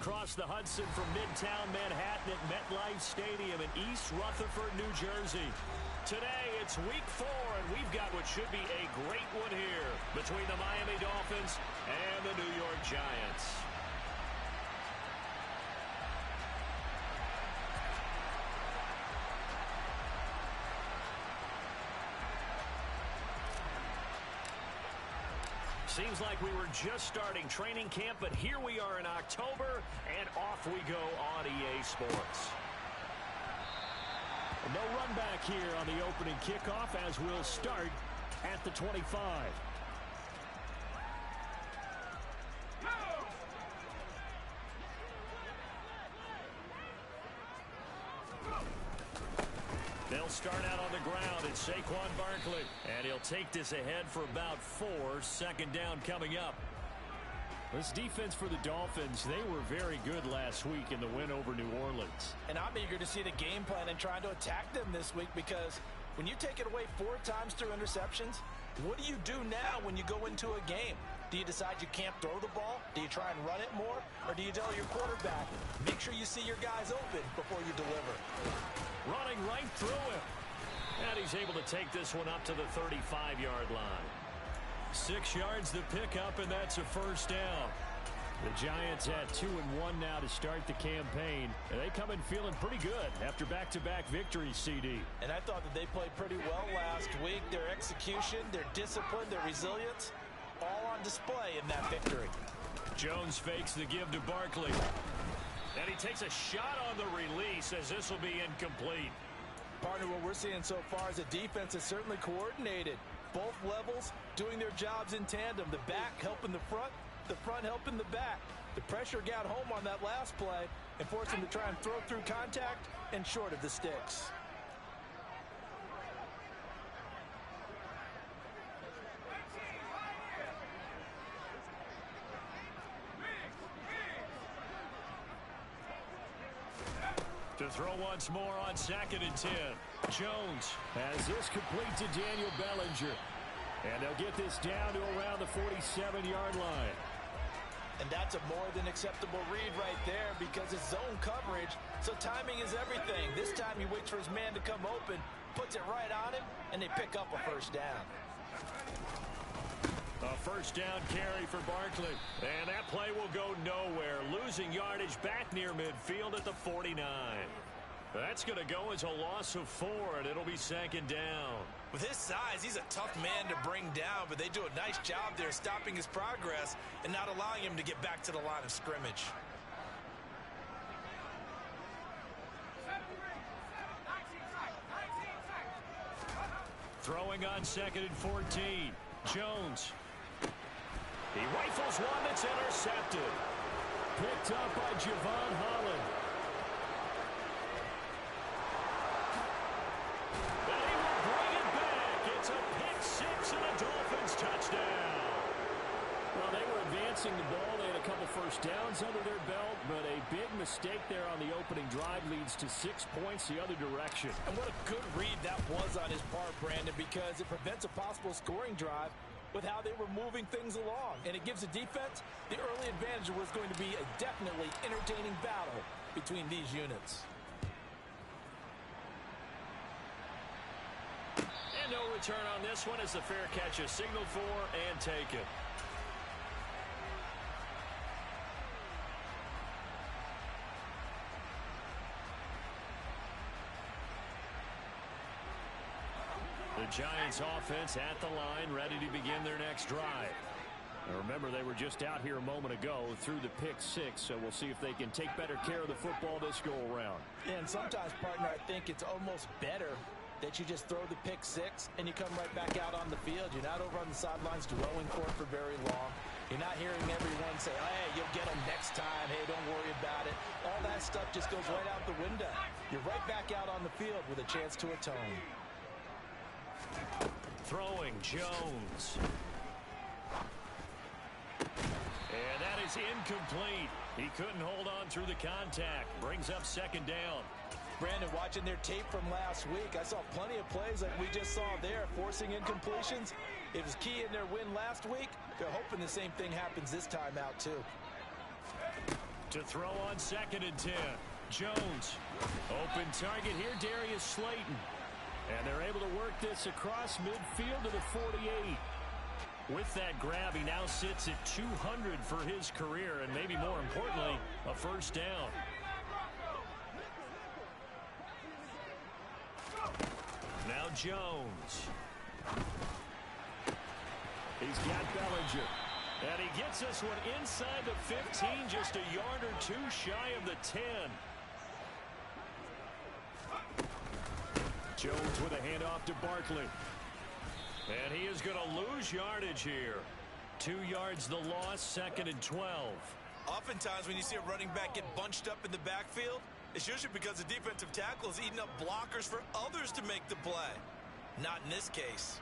across the Hudson from Midtown Manhattan at MetLife Stadium in East Rutherford, New Jersey. Today, it's week 4, and we've got what should be a great one here between the Miami Dolphins and the New York Giants. Seems like we were just starting training camp, but here we are in October, and off we go on EA Sports. No run back here on the opening kickoff as we'll start at the 25. They'll start out on the ground. It's Saquon Barkley. And he'll take this ahead for about 4. Second down coming up. This defense for the Dolphins, they were very good last week in the win over New Orleans. And I'm eager to see the game plan and trying to attack them this week, because when you take it away 4 times through interceptions, what do you do now when you go into a game? Do you decide you can't throw the ball? Do you try and run it more? Or do you tell your quarterback, make sure you see your guys open before you deliver? Running right through him. And he's able to take this one up to the 35-yard line. 6 yards the pickup, and that's a first down. The Giants at 2-1 now to start the campaign. And they come in feeling pretty good after back-to-back victories, CD. And I thought that they played pretty well last week. Their execution, their discipline, their resilience, all on display in that victory. Jones fakes the give to Barkley. And he takes a shot on the release as this will be incomplete. Partner, what we're seeing so far is a defense is certainly coordinated. Both levels doing their jobs in tandem. The back helping the front helping the back. The pressure got home on that last play and forced him to try and throw through contact and short of the sticks. To throw once more on 2nd and 10. Jones has this complete to Daniel Bellinger. And they'll get this down to around the 47-yard line. And that's a more than acceptable read right there, because it's zone coverage, so timing is everything. This time he waits for his man to come open, puts it right on him, and they pick up a first down. A first down carry for Barkley. And that play will go nowhere. Losing yardage back near midfield at the 49. That's going to go as a loss of 4, and it'll be 2nd down. With his size, he's a tough man to bring down, but they do a nice job there stopping his progress and not allowing him to get back to the line of scrimmage. Throwing on 2nd and 14. Jones. He rifles one that's intercepted. Picked up by Javon Holland. And he will bring it back. It's a pick 6 and a Dolphins touchdown. Well, they were advancing the ball. They had a couple first downs under their belt, but a big mistake there on the opening drive leads to 6 points the other direction. And what a good read that was on his part, Brandon, because it prevents a possible scoring drive with how they were moving things along. And it gives the defense the early advantage. Was going to be a definitely entertaining battle between these units. And no return on this one as the fair catch is signaled for and taken. The Giants offense at the line, ready to begin their next drive. Now remember, they were just out here a moment ago through the pick 6, so we'll see if they can take better care of the football this go around. And sometimes, partner, I think it's almost better that you just throw the pick 6 and you come right back out on the field. You're not over on the sidelines dwelling for it for very long. You're not hearing everyone say, hey, you'll get them next time. Hey, don't worry about it. All that stuff just goes right out the window. You're right back out on the field with a chance to atone. Throwing Jones. And that is incomplete. He couldn't hold on through the contact. Brings up 2nd down. Brandon, watching their tape from last week, I saw plenty of plays like we just saw there, forcing incompletions. It was key in their win last week. They're hoping the same thing happens this time out, too. To throw on 2nd and 10. Jones. Open target here, Darius Slayton. And they're able to work this across midfield to the 48. With that grab, he now sits at 200 for his career, and maybe more importantly, a first down. Now Jones. He's got Bellinger. And he gets this one inside the 15, just a yard or two shy of the 10. Jones with a handoff to Barkley. And he is going to lose yardage here. 2 yards the loss, 2nd and 12. Oftentimes when you see a running back get bunched up in the backfield, it's usually because the defensive tackle is eating up blockers for others to make the play. Not in this case.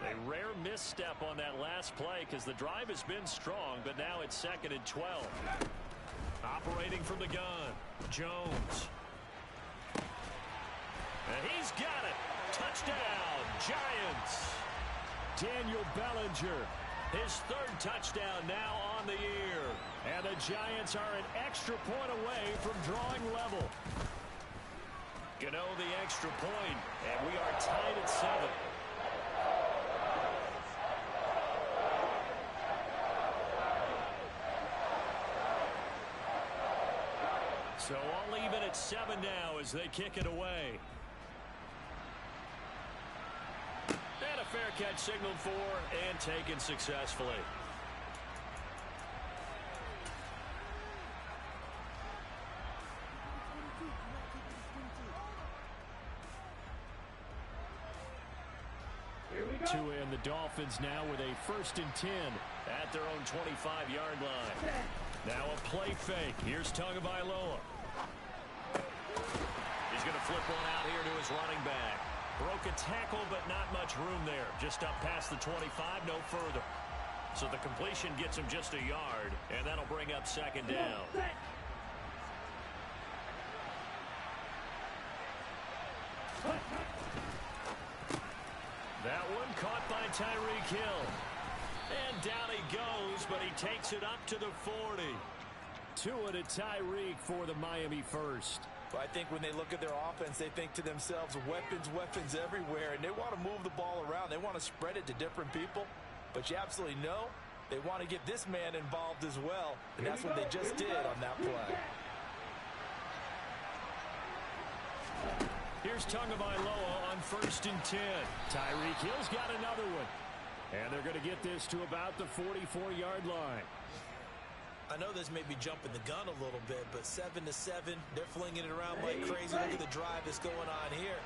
A rare misstep on that last play because the drive has been strong, but now it's 2nd and 12. Operating from the gun, Jones. And he's got it. Touchdown, Giants. Daniel Bellinger, his 3rd touchdown now on the year. And the Giants are an extra point away from drawing level. Gano the extra point, and we are tied at 7. So all even at 7 now as they kick it away. And a fair catch signaled for and taken successfully. To end the Dolphins now with a 1st and 10 at their own 25-yard line. Now a play fake. Here's Tagovailoa. He's going to flip one out here to his running back. Broke a tackle, but not much room there. Just up past the 25, no further. So the completion gets him just a yard, and that'll bring up 2nd down. That one caught by Tyreek Hill. And down he goes, but he takes it up to the 40. Tua to Tyreek for the Miami first. But I think when they look at their offense, they think to themselves, weapons everywhere, and they want to move the ball around. They want to spread it to different people. But you absolutely know they want to get this man involved as well, and that's what they just did on that play. Here's Tagovailoa on 1st and 10. Tyreek Hill's got another one. And they're going to get this to about the 44-yard line. I know this may be jumping the gun a little bit, but 7-7, they're flinging it around like crazy. Look at the drive that's going on here.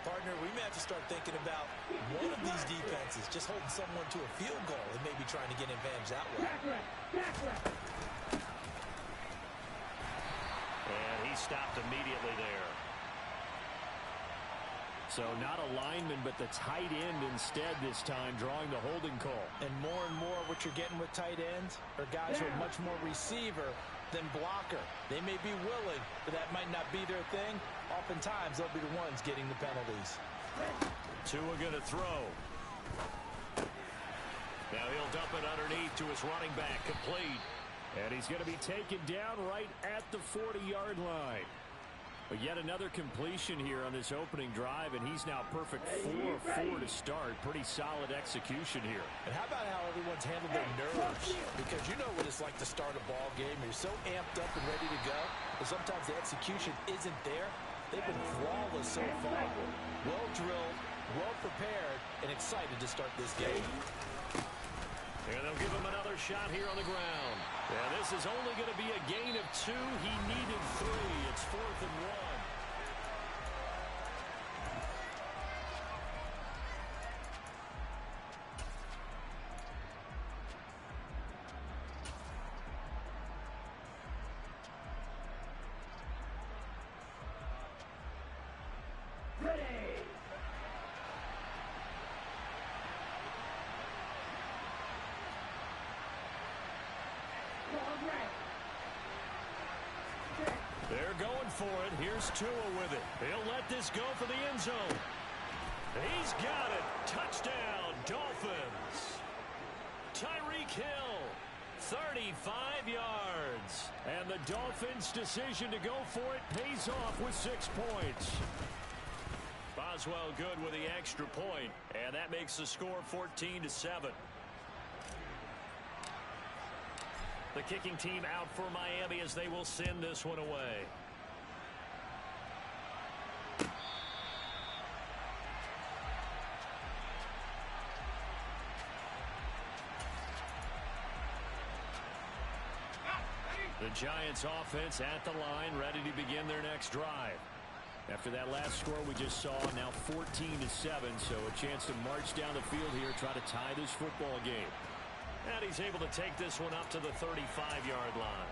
Partner, we may have to start thinking about one of these defenses just holding someone to a field goal and maybe trying to get an advantage that way. And he stopped immediately there. So not a lineman, but the tight end instead this time, drawing the holding call. And more what you're getting with tight ends are guys who are much more receiver than blocker. They may be willing, but that might not be their thing. Oftentimes, they'll be the ones getting the penalties. Tua going to throw. Now he'll dump it underneath to his running back, complete. And he's going to be taken down right at the 40-yard line. But yet another completion here on this opening drive, and he's now perfect 4-4 to start. Pretty solid execution here. And how about how everyone's handled their nerves? Because you know what it's like to start a ball game. You're so amped up and ready to go, but sometimes the execution isn't there. They've been flawless so far. Well drilled, well prepared, and excited to start this game. And they'll give him another shot here on the ground. And this is only going to be a gain of 2. He needed 3. It's 4th and 1. They're going for it. Here's Tua with it. He'll let this go for the end zone. He's got it. Touchdown, Dolphins. Tyreek Hill, 35 yards. And the Dolphins' decision to go for it pays off with 6 points. Boswell good with the extra point, and that makes the score 14-7. The kicking team out for Miami as they will send this one away. The Giants offense at the line, ready to begin their next drive. After that last score we just saw, now 14-7, so a chance to march down the field here, try to tie this football game. And he's able to take this one up to the 35-yard line.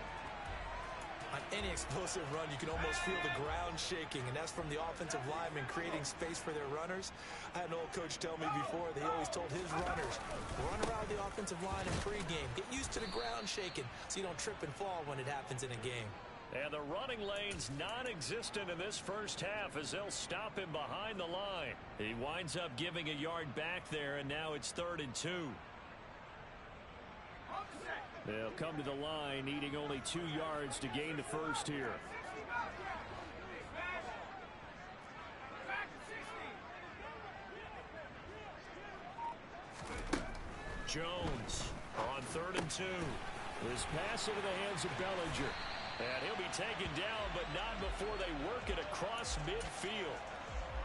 On any explosive run, you can almost feel the ground shaking, and that's from the offensive linemen creating space for their runners. I had an old coach tell me before that he always told his runners, run around the offensive line in pregame. Get used to the ground shaking so you don't trip and fall when it happens in a game. And the running lane's non-existent in this first half as they'll stop him behind the line. He winds up giving a yard back there, and now it's 3rd and 2. They'll come to the line, needing only 2 yards to gain the first here. Jones on 3rd and 2. This pass into the hands of Bellinger. And he'll be taken down, but not before they work it across midfield.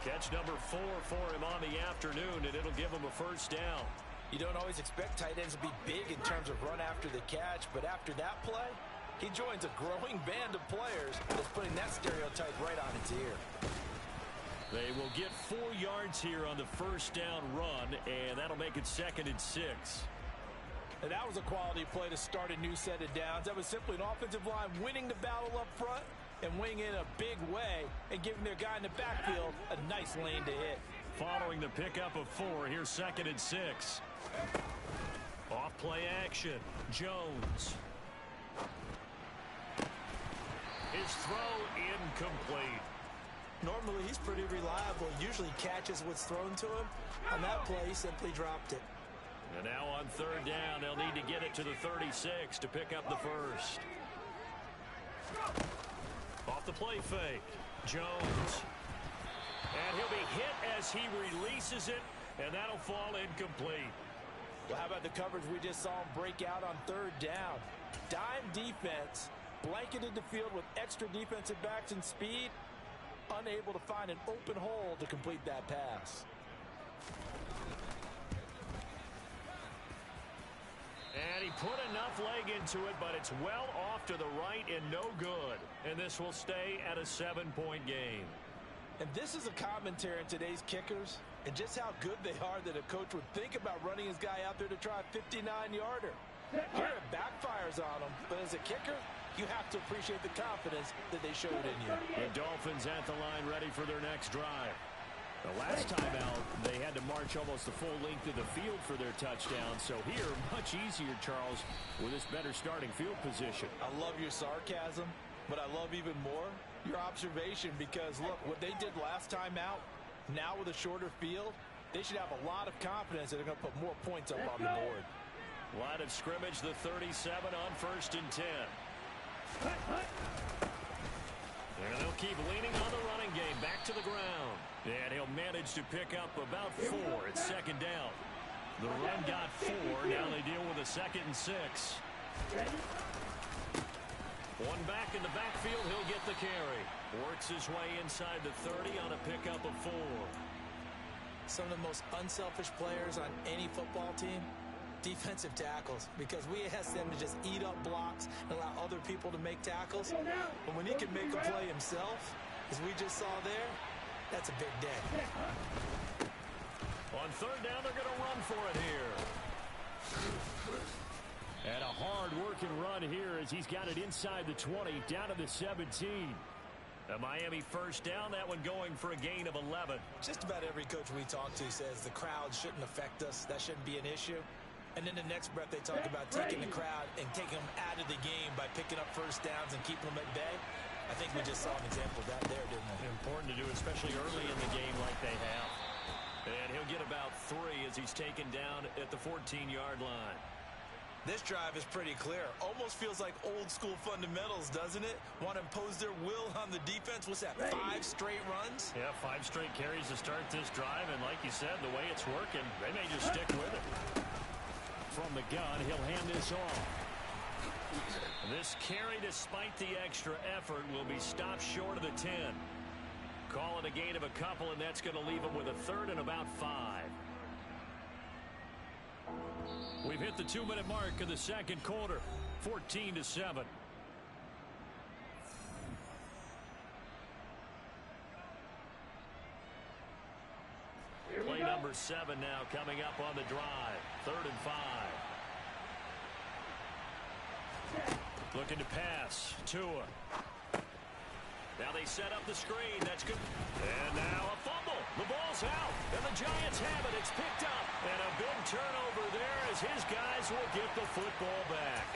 Catch number 4 for him on the afternoon, and it'll give him a first down. You don't always expect tight ends to be big in terms of run after the catch, but after that play, he joins a growing band of players that's putting that stereotype right on its ear. They will get 4 yards here on the first down run, and that'll make it 2nd and 6. And that was a quality play to start a new set of downs. That was simply an offensive line winning the battle up front and winning in a big way and giving their guy in the backfield a nice lane to hit. Following the pickup of 4, here's 2nd and 6. Off play action. Jones. His throw incomplete. Normally he's pretty reliable. Usually catches what's thrown to him. On that play, he simply dropped it. And now on 3rd down, they'll need to get it to the 36 to pick up the first. Off the play fake. Jones. And he'll be hit as he releases it, and that'll fall incomplete. Well, how about the coverage we just saw him break out on 3rd down? Dime defense, blanketed the field with extra defensive backs and speed, unable to find an open hole to complete that pass. And he put enough leg into it, but it's well off to the right and no good. And this will stay at a 7-point game. And this is a commentary on today's kickers and just how good they are that a coach would think about running his guy out there to try a 59-yarder. Here it backfires on him, but as a kicker, you have to appreciate the confidence that they showed in you. The Dolphins at the line ready for their next drive. The last time out, they had to march almost the full length of the field for their touchdown. So here, much easier, Charles, with this better starting field position. I love your sarcasm, but I love even more your observation because, look, what they did last time out, now with a shorter field, they should have a lot of confidence that they're going to put more points up on the board. Line of scrimmage, the 37 on 1st and 10. And they'll keep leaning on the running game, back to the ground. And he'll manage to pick up about 4 at 2nd down. The run got 4. Now they deal with a 2nd and 6. One back in the backfield, he'll get the carry. Works his way inside the 30 on a pickup of 4. Some of the most unselfish players on any football team, defensive tackles, because we ask them to just eat up blocks and allow other people to make tackles. But when he can make a play himself, as we just saw there, that's a big day. On 3rd down, they're going to run for it here. And a hard-working run here as he's got it inside the 20, down to the 17. A Miami first down, that one going for a gain of 11. Just about every coach we talk to says the crowd shouldn't affect us. That shouldn't be an issue. And then the next breath they talk about taking the crowd and taking them out of the game by picking up first downs and keeping them at bay. I think we just saw an example of that there, didn't we? Important to do, especially early in the game like they have. And he'll get about 3 as he's taken down at the 14-yard line. This drive is pretty clear. Almost feels like old school fundamentals, doesn't it? Want to impose their will on the defense. What's that, 5 straight runs? Yeah, 5 straight carries to start this drive. And like you said, the way it's working, they may just stick with it. From the gun, he'll hand this off. This carry, despite the extra effort, will be stopped short of the 10. Call it a gain of a couple, and that's going to leave him with a third and about 5. We've hit the 2-minute mark of the second quarter, 14-7. Play number 7 now coming up on the drive. 3rd and 5. Looking to pass. Tua. Now they set up the screen. That's good. And now a fumble. The ball's out. And the Giants have it. It's picked up. And a big turnover there as his guys will get the football back.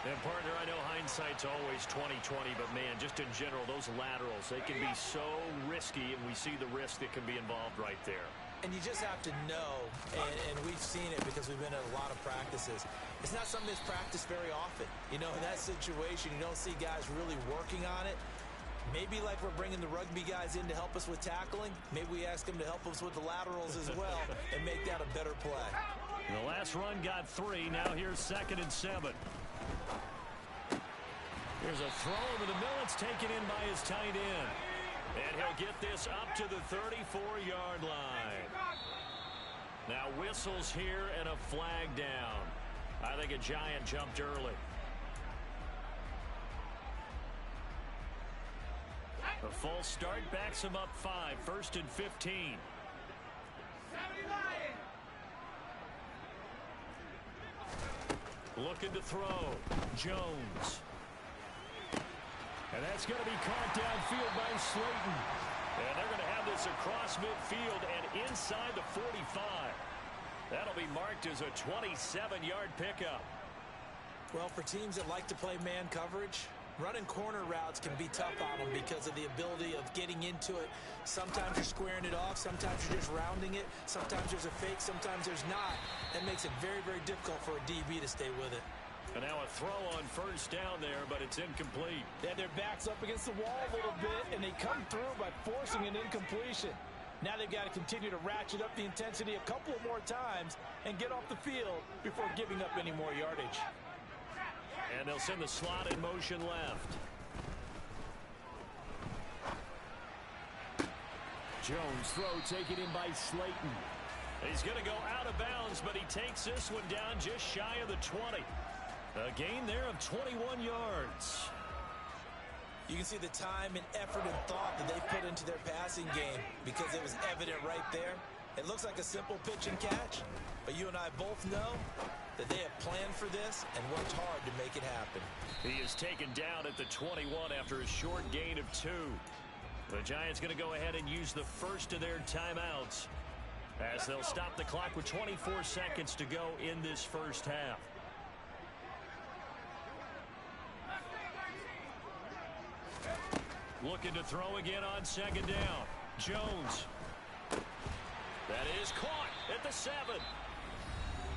And, partner, I know hindsight's always 20/20, but, man, just in general, those laterals, they can be so risky, and we see the risk that can be involved right there. And you just have to know, and we've seen it because we've been at a lot of practices. It's not something that's practiced very often. You know, in that situation, you don't see guys really working on it. Maybe like we're bringing the rugby guys in to help us with tackling. Maybe we ask them to help us with the laterals as well and make that a better play. The last run got 3. Now here's 2nd and 7. Here's a throw over the middle. It's taken in by his tight end. And he'll get this up to the 34-yard line. Now whistles here and a flag down. I think a Giant jumped early. A false start backs him up 5. 1st and 15. Looking to throw. Jones. And that's going to be caught downfield by Slayton. And they're going to have this across midfield and inside the 45. That'll be marked as a 27-yard pickup. Well, for teams that like to play man coverage, running corner routes can be tough on them because of the ability of getting into it. Sometimes you're squaring it off. Sometimes you're just rounding it. Sometimes there's a fake. Sometimes there's not. That makes it very, very difficult for a DB to stay with it. And now a throw on 1st down there, but it's incomplete. Yeah, their back's up against the wall a little bit, and they come through by forcing an incompletion. Now they've got to continue to ratchet up the intensity a couple more times and get off the field before giving up any more yardage. And they'll send the slot in motion left. Jones throw taken in by Slayton. He's going to go out of bounds, but he takes this one down just shy of the 20. A gain there of 21 yards. You can see the time and effort and thought that they put into their passing game because it was evident right there. It looks like a simple pitch and catch, but you and I both know that they have planned for this and worked hard to make it happen. He is taken down at the 21 after a short gain of 2. The Giants going to go ahead and use the first of their timeouts as they'll stop the clock with 24 seconds to go in this first half. Looking to throw again on 2nd down. Jones. That is caught at the 7.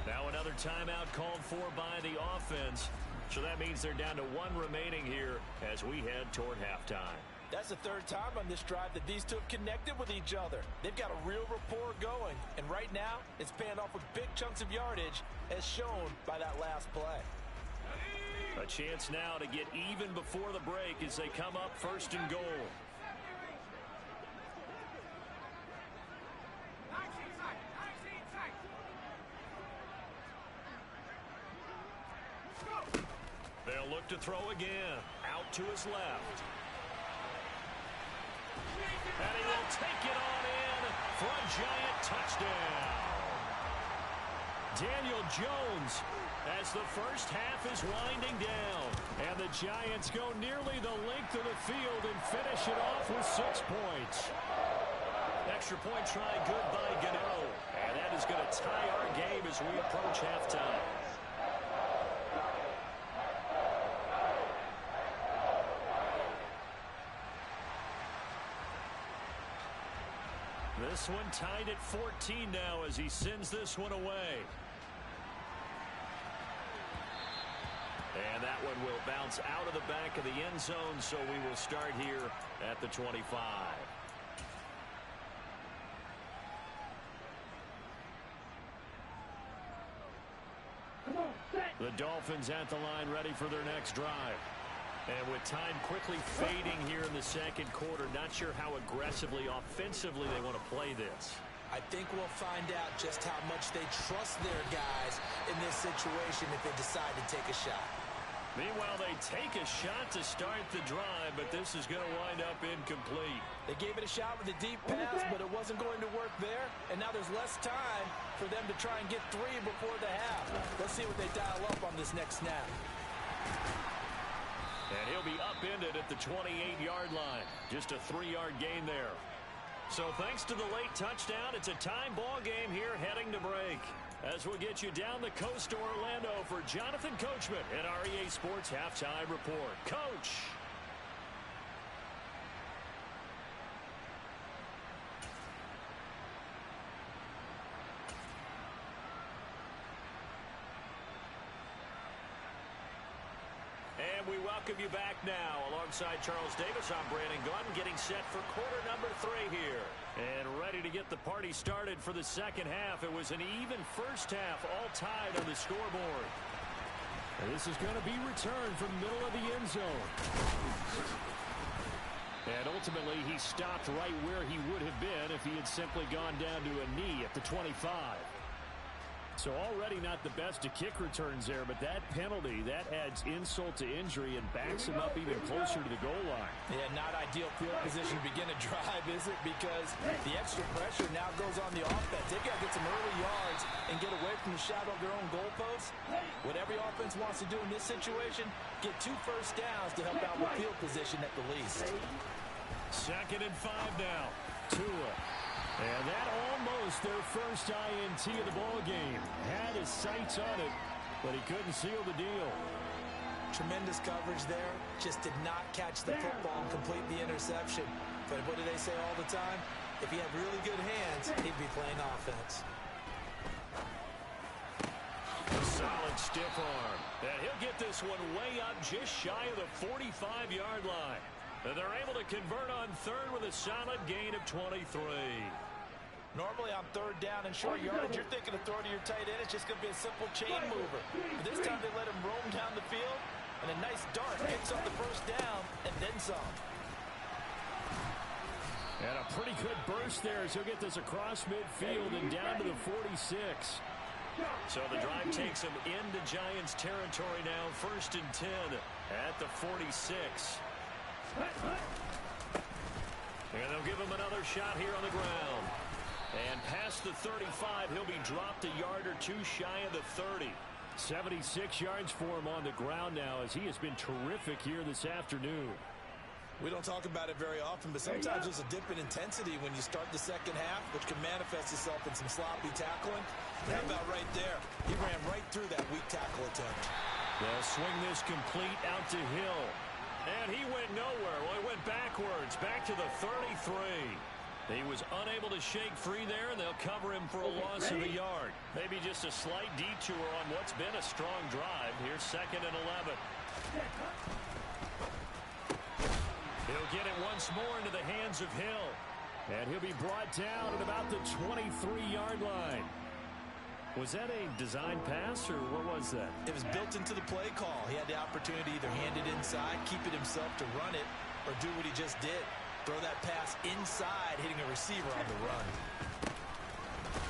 Now another timeout called for by the offense. So that means they're down to 1 remaining here as we head toward halftime. That's the 3rd time on this drive that these two have connected with each other. They've got a real rapport going. And right now, it's paying off with big chunks of yardage as shown by that last play. A chance now to get even before the break as they come up 1st and goal. They'll look to throw again. Out to his left. And he will take it on in for a Giant touchdown. Daniel Jones as the first half is winding down. And the Giants go nearly the length of the field and finish it off with 6 points. Extra point try good by Gano. And that is going to tie our game as we approach halftime. This one tied at 14 now as he sends this one away. one will bounce out of the back of the end zone, so we will start here at the 25. The Dolphins at the line, ready for their next drive. And with time quickly fading here in the second quarter, not sure how aggressively, offensively they want to play this. I think we'll find out just how much they trust their guys in this situation if they decide to take a shot. Meanwhile, they take a shot to start the drive, but this is going to wind up incomplete. They gave it a shot with a deep pass, but it wasn't going to work there. And now there's less time for them to try and get 3 before the half. Let's see what they dial up on this next snap. And he'll be upended at the 28-yard line. Just a 3-yard gain there. So thanks to the late touchdown, it's a time ball game here heading to break. As we'll get you down the coast to Orlando for Jonathan Coachman at our EA Sports Halftime Report. Coach. And we welcome you back now. Alongside Charles Davis, I'm Brandon Gunn, getting set for quarter number 3 here. And ready to get the party started for the second half. It was an even first half, all tied on the scoreboard. And this is going to be returned from the middle of the end zone. And ultimately, he stopped right where he would have been if he had simply gone down to a knee at the 25. So already not the best of kick returns there, but that penalty, that adds insult to injury and backs him up even closer to the goal line. Yeah, not ideal field position to begin a drive, is it? Because the extra pressure now goes on the offense. They've got to get some early yards and get away from the shadow of their own goalposts. What every offense wants to do in this situation, get 2 first downs to help out with field position at the least. 2nd and 5 now. Tua. And that almost their first INT of the ball game. Had his sights on it, but he couldn't seal the deal. Tremendous coverage there. Just did not catch the football and complete the interception. But what do they say all the time? If he had really good hands, he'd be playing offense. Solid stiff arm. And he'll get this one way up just shy of the 45-yard line. And they're able to convert on 3rd with a solid gain of 23. Normally on 3rd down and short yardage, you're thinking of throwing to your tight end. It's just going to be a simple chain mover. But this time they let him roam down the field, and a nice dart picks up the first down and then some. And a pretty good burst there as he'll get this across midfield and down to the 46. So the drive takes him into Giants territory now. 1st and 10 at the 46. And they'll give him another shot here on the ground. And past the 35, he'll be dropped a yard or 2 shy of the 30. 76 yards for him on the ground now as he has been terrific here this afternoon. We don't talk about it very often, but sometimes there's a dip in intensity when you start the second half, which can manifest itself in some sloppy tackling. How about right there? He ran right through that weak tackle attempt. They'll swing this complete out to Hill. And he went nowhere. Well, he went backwards, back to the 33. He was unable to shake free there, and they'll cover him for a loss of a yard. Maybe just a slight detour on what's been a strong drive. Here's 2nd and 11. He'll get it once more into the hands of Hill. And he'll be brought down at about the 23-yard line. Was that a design pass, or what was that? It was built into the play call. He had the opportunity to either hand it inside, keep it himself to run it, or do what he just did. Throw that pass inside, hitting a receiver on the run.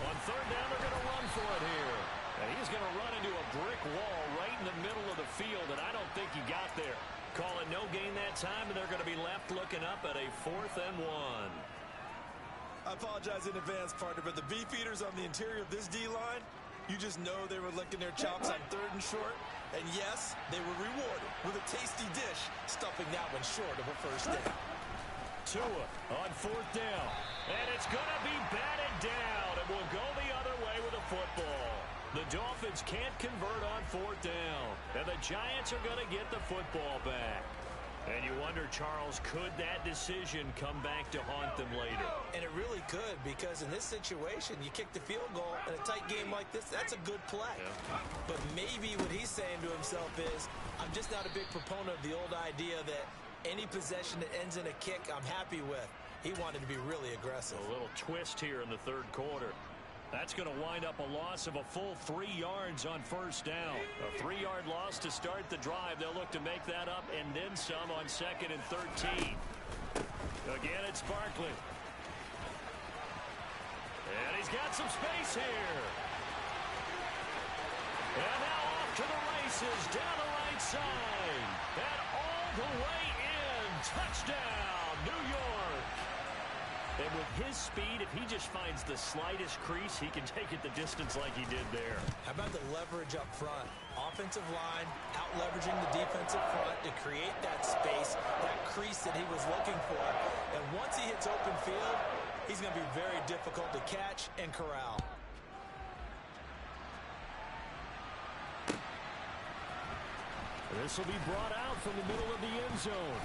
On 3rd down, they're going to run for it here. And he's going to run into a brick wall right in the middle of the field, and I don't think he got there. Call it no gain that time, and they're going to be left looking up at a 4th and 1. I apologize in advance, partner, but the beefeaters on the interior of this D-line, you just know they were licking their chops on 3rd and short. And yes, they were rewarded with a tasty dish, stuffing that one short of a first down. Tua on 4th down. And it's going to be batted down. And will go the other way with a football. The Dolphins can't convert on 4th down. And the Giants are going to get the football back. And you wonder, Charles, could that decision come back to haunt them later? And it really could, because in this situation, you kick the field goal in a tight game like this, that's a good play. Yeah. But maybe what he's saying to himself is, I'm just not a big proponent of the old idea that any possession that ends in a kick I'm happy with. He wanted to be really aggressive. A little twist here in the third quarter. That's going to wind up a loss of a full 3 yards on first down. A 3-yard loss to start the drive. They'll look to make that up and then some on 2nd and 13. Again, it's Barkley. And he's got some space here. And now off to the races down the right side. And all the way in. Touchdown, New York. And with his speed, if he just finds the slightest crease, he can take it the distance like he did there. How about the leverage up front? Offensive line out-leveraging the defensive front to create that space, that crease that he was looking for. And once he hits open field, he's going to be very difficult to catch and corral. This will be brought out from the middle of the end zone.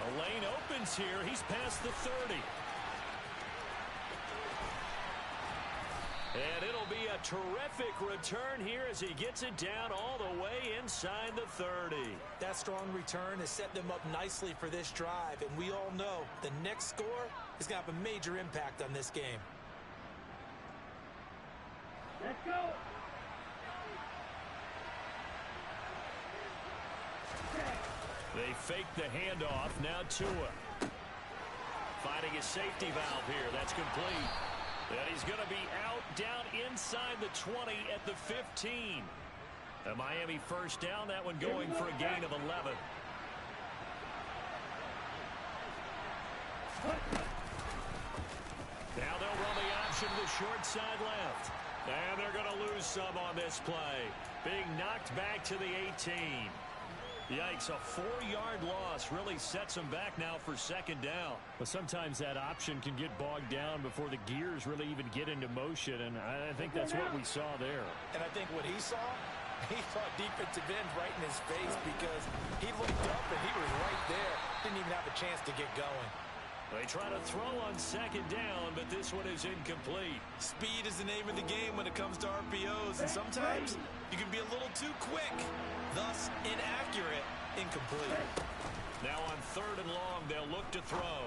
A lane opens here. He's past the 30. And it'll be a terrific return here as he gets it down all the way inside the 30. That strong return has set them up nicely for this drive, and we all know the next score is going to have a major impact on this game. Let's go. They fake the handoff. Now Tua. Finding his safety valve here. That's complete. And he's going to be out down inside the 20 at the 15. A Miami first down. That one going for a gain of 11. Now they'll run the option to the short side left. And they're going to lose some on this play. Being knocked back to the 18. Yikes, a 4-yard loss really sets them back now for second down. But sometimes that option can get bogged down before the gears really even get into motion, and I think that's what we saw there. And I think what he saw defensive end right in his face, because he looked up and he was right there. Didn't even have a chance to get going. They try to throw on second down, but this one is incomplete. Speed is the name of the game when it comes to RPOs, and sometimes you can be a little too quick. Thus, inaccurate, incomplete. Now on 3rd and long, they'll look to throw.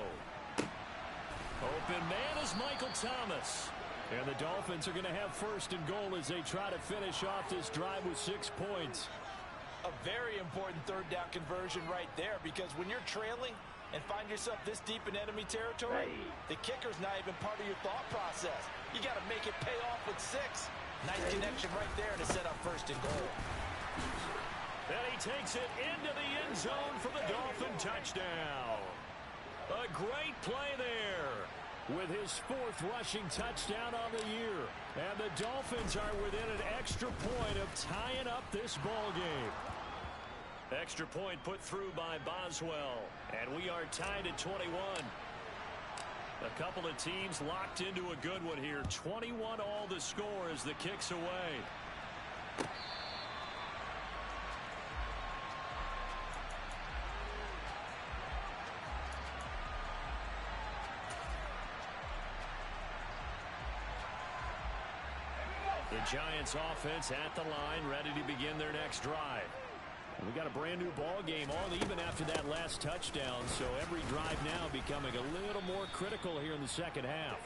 Open man is Michael Thomas. And the Dolphins are going to have 1st and goal as they try to finish off this drive with 6 points. A very important 3rd down conversion right there, because when you're trailing and find yourself this deep in enemy territory, the kicker's not even part of your thought process. You got to make it pay off with 6. Nice connection right there to set up 1st and goal. And he takes it into the end zone for the Dolphin touchdown. A great play there with his 4th rushing touchdown on the year. And the Dolphins are within an extra point of tying up this ball game. Extra point put through by Boswell. And we are tied at 21. A couple of teams locked into a good one here. 21 all the score as the kick's away. The Giants offense at the line, ready to begin their next drive. We got a brand new ball game, all even after that last touchdown, so every drive now becoming a little more critical here in the second half.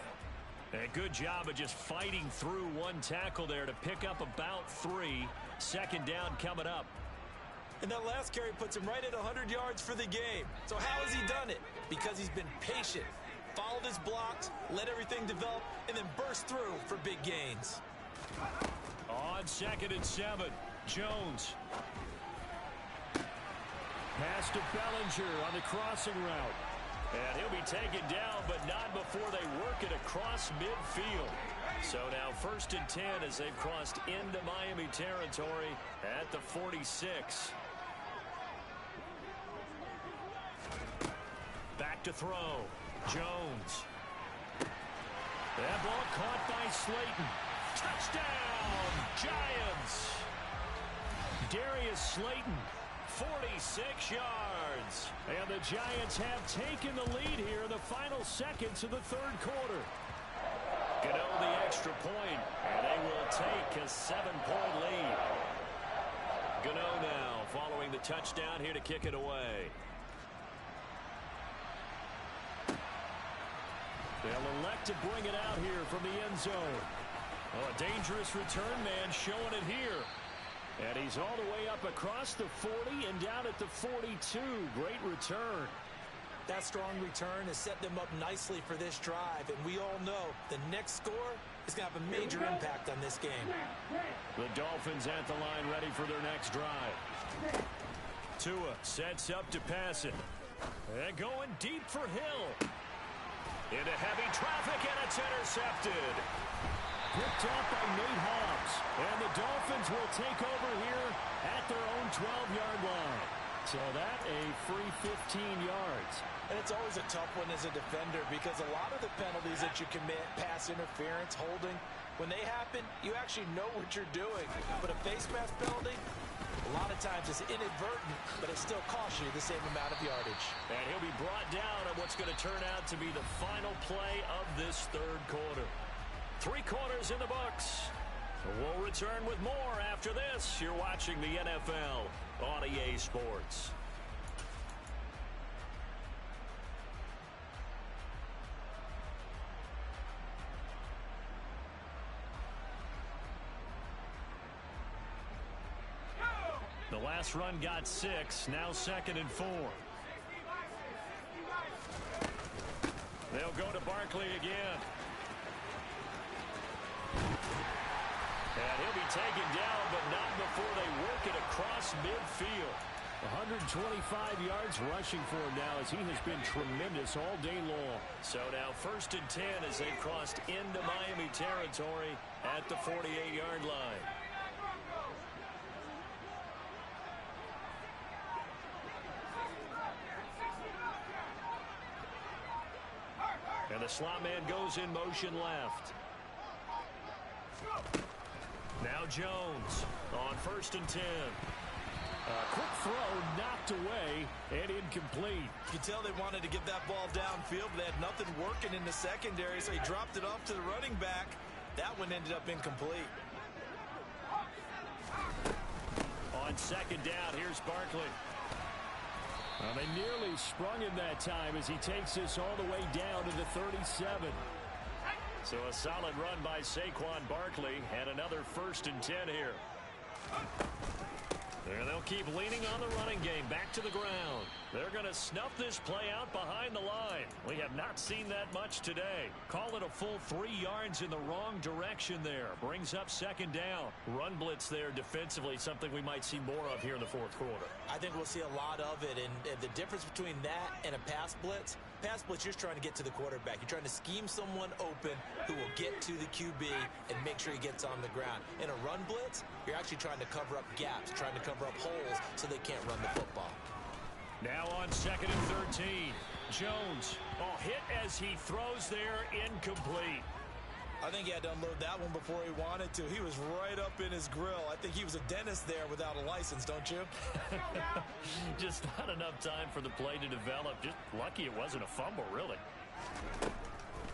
A good job of just fighting through one tackle there to pick up about 3. Second down coming up. And that last carry puts him right at 100 yards for the game. So how has he done it? Because he's been patient, followed his blocks, let everything develop, and then burst through for big gains. On 2nd and 7, Jones. Pass to Bellinger on the crossing route. And he'll be taken down, but not before they work it across midfield. So now 1st and 10 as they've crossed into Miami territory at the 46. Back to throw. Jones. That ball caught by Slayton. Touchdown, Giants! Darius Slayton 46 yards. And the Giants have taken the lead here in the final seconds of the third quarter. Gano the extra point, and they will take a 7-point lead. Gano now following the touchdown here to kick it away. They'll elect to bring it out here from the end zone. Oh, a dangerous return man showing it here. And he's all the way up across the 40 and down at the 42. Great return. That strong return has set them up nicely for this drive, and we all know the next score is going to have a major impact on this game. The Dolphins at the line ready for their next drive. Tua sets up to pass it. And going deep for Hill. Into heavy traffic, and it's intercepted. Picked up by Nate Hobbs. And the Dolphins will take over here at their own 12-yard line. So that a free 15 yards. And it's always a tough one as a defender because a lot of the penalties that you commit, pass interference, holding, when they happen, you actually know what you're doing. But a face mask penalty, a lot of times it's inadvertent, but it still costs you the same amount of yardage. And he'll be brought down on what's going to turn out to be the final play of this third quarter. 3 quarters in the books. We'll return with more after this. You're watching the NFL on EA Sports. The last run got 6, now 2nd and 4. They'll go to Barkley again. And he'll be taken down, but not before they work it across midfield. 125 yards rushing for him now as he has been tremendous all day long. So now 1st and 10 as they've crossed into Miami territory at the 48-yard line. And the slot man goes in motion left. Now Jones on 1st and 10. A quick throw knocked away and incomplete. You can tell they wanted to get that ball downfield, but they had nothing working in the secondary, so he dropped it off to the running back. That one ended up incomplete. On 2nd down, here's Barkley. They nearly sprung him that time as he takes this all the way down to the 37. So a solid run by Saquon Barkley and another 1st and 10 here. And they'll keep leaning on the running game back to the ground. They're going to snuff this play out behind the line. We have not seen that much today. Call it a full 3 yards in the wrong direction there. Brings up 2nd down. Run blitz there defensively, something we might see more of here in the 4th quarter. I think we'll see a lot of it, and the difference between that and a pass blitz, you're just trying to get to the quarterback. You're trying to scheme someone open who will get to the QB and make sure he gets on the ground. In a run blitz, you're actually trying to cover up gaps, trying to cover up holes so they can't run the football. Now on 2nd and 13. Jones, hit as he throws there, incomplete. I think he had to unload that one before he wanted to. He was right up in his grill. I think he was a dentist there without a license, don't you? Just not enough time for the play to develop. Just lucky it wasn't a fumble, really.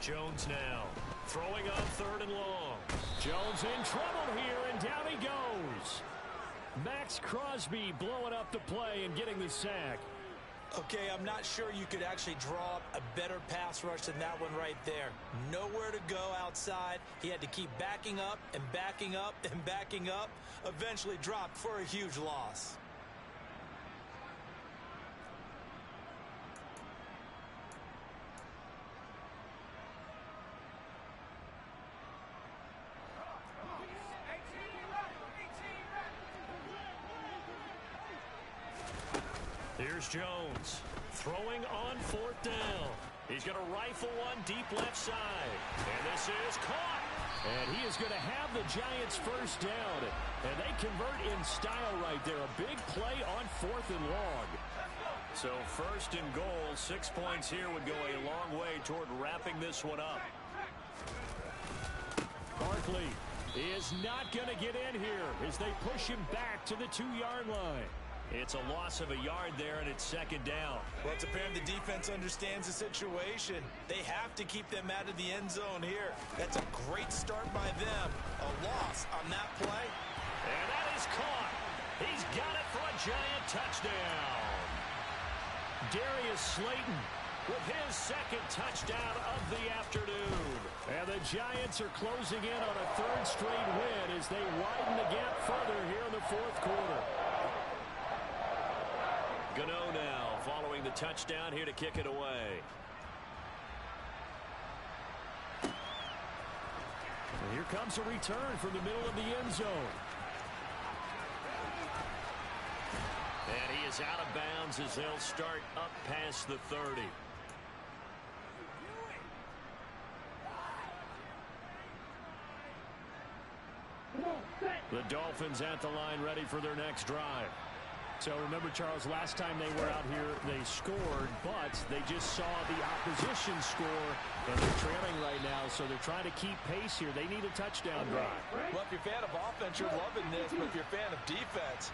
Jones now throwing on 3rd and long. Jones in trouble here, and down he goes. Max Crosby blowing up the play and getting the sack. Okay, I'm not sure you could actually draw up a better pass rush than that one right there. Nowhere to go outside. He had to keep backing up and backing up and backing up. Eventually dropped for a huge loss. Here's Jones throwing on 4th down. He's going to rifle one deep left side. And this is caught. And he is going to have the Giants 1st down. And they convert in style right there. A big play on 4th and long. So 1st and goal, 6 points here would go a long way toward wrapping this one up. Barkley is not going to get in here as they push him back to the 2-yard line. It's a loss of a yard there, and it's second down. Well, it's apparent the defense understands the situation. They have to keep them out of the end zone here. That's a great start by them. A loss on that play. And that is caught. He's got it for a giant touchdown. Darius Slayton with his second touchdown of the afternoon. And the Giants are closing in on a third straight win as they widen the gap further here in the fourth quarter. Gano now following the touchdown here to kick it away. And here comes a return from the middle of the end zone. And he is out of bounds as they'll start up past the 30. The Dolphins at the line ready for their next drive. So remember, Charles, last time they were out here, they scored, but they just saw the opposition score, and they're trailing right now, so they're trying to keep pace here. They need a touchdown drive. Well, if you're a fan of offense, you're loving this, but if you're a fan of defense,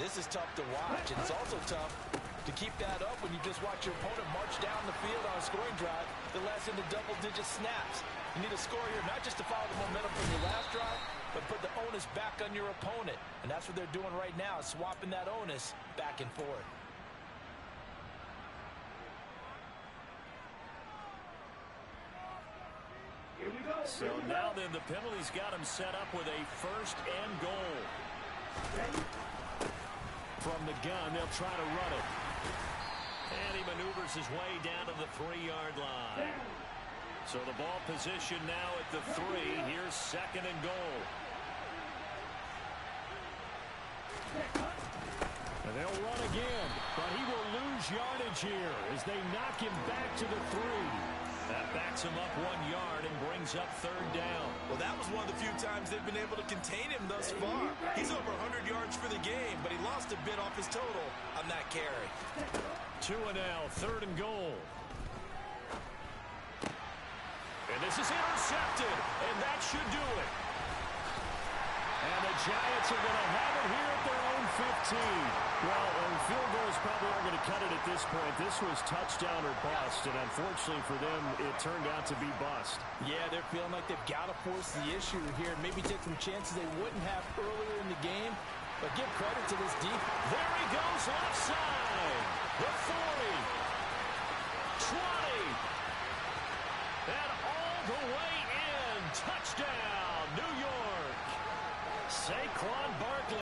this is tough to watch, and it's also tough to keep that up when you just watch your opponent march down the field on a scoring drive that lasts into double-digit snaps. You need a score here, not just to follow the momentum from your last drive, but put the onus back on your opponent. And that's what they're doing right now, swapping that onus back and forth. Here we go. So now then, the penalty's got him set up with a first and goal. From the gun, they'll try to run it. And he maneuvers his way down to the 3-yard line. So the ball position now at the 3. Here's second and goal. And they'll run again, but he will lose yardage here as they knock him back to the 3. That backs him up 1 yard and brings up third down. Well, that was one of the few times they've been able to contain him thus far. He's over 100 yards for the game, but he lost a bit off his total on that carry. 2 and now, third and goal. And this is intercepted, and that should do it. And the Giants are going to have it here at their own 15. Well, field goals probably aren't going to cut it at this point. This was touchdown or bust, and unfortunately for them, it turned out to be bust. Yeah, they're feeling like they've got to force the issue here, maybe take some chances they wouldn't have earlier in the game. But give credit to this defense. There he goes left side. The